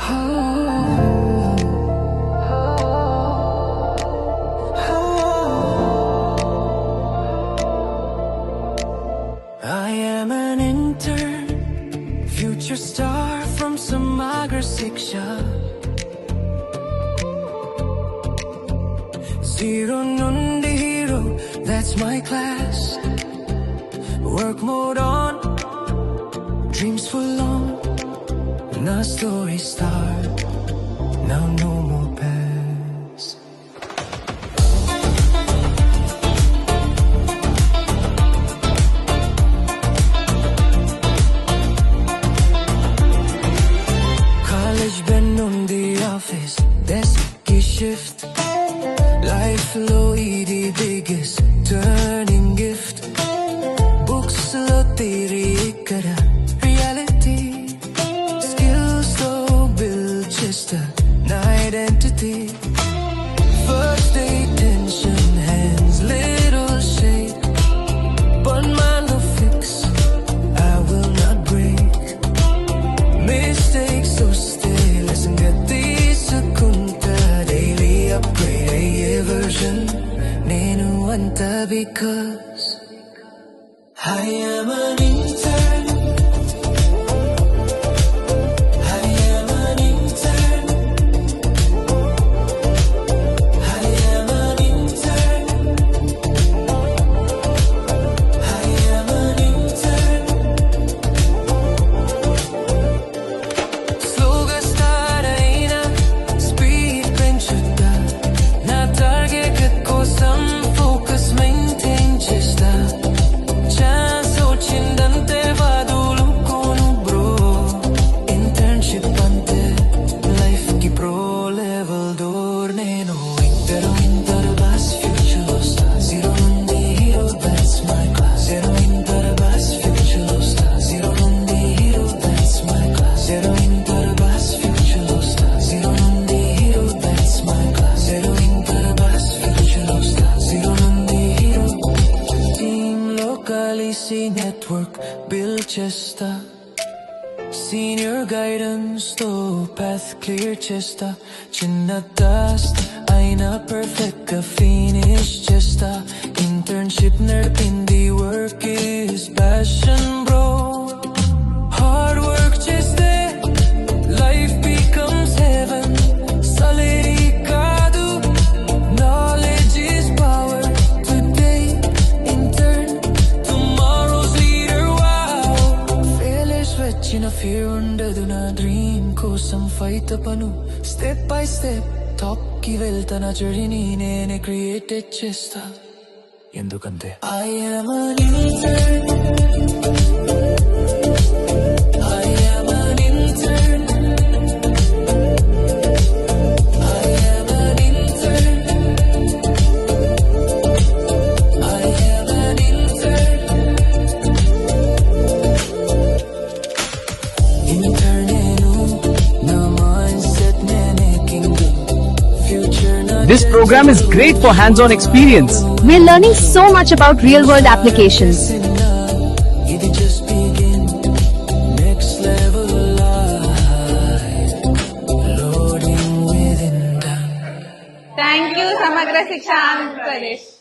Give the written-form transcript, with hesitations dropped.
I am an intern, future star from Samagra Shiksha. Zero nundi hero, that's my class. Work mode on, dreams full on. Now story start, now no more past. College been on the office, desk ki shift. Life low the biggest turning gift. Books lo theory ikkada reality. Skills to build just an identity. First day tension, hands little shake. But mine will fix, I will not break. Mistakes so stay, lesson get these sekunta. Daily upgrade, a version. Nenu anta because I am an intern. I am an intern. I am an intern. I am an intern. Sloga start aina, speed penchuta. Na target kosam focus maintain chesta. Chance ochindante vadulu konu bro. Internship ante life ki pro level door nenu inter bus future losta. Zero nundi hero, that's my class. Zero inter bus future losta. Zero nundi hero, that's my class. Zero inter bus future losta. Zero nundi hero, that's my class. Zero inter bus future losta. Zero nundi hero. Team locally see network build chesta. Senior guidance to path clear chesta. Chinna dust aina perfect ka finish chesta. Internship narpindi work is passion bro. Hard work cheste life becomes heaven. Salary kadu, knowledge is power. Today intern, tomorrow's leader. Wow, failures vachina fear undadu na dream kosam fight apanu. Step by step top ki veltana journey nene created chesta. Endukante I am an intern. I am an intern. I am an intern. I am an intern. Internenu na mindset nene kingdom. Future na This program is great for hands-on experience. We're learning so much about real-world applications. It just begin. Next level life. Loading within time. Thank you, Samagra Shiksha, Andhra Pradesh.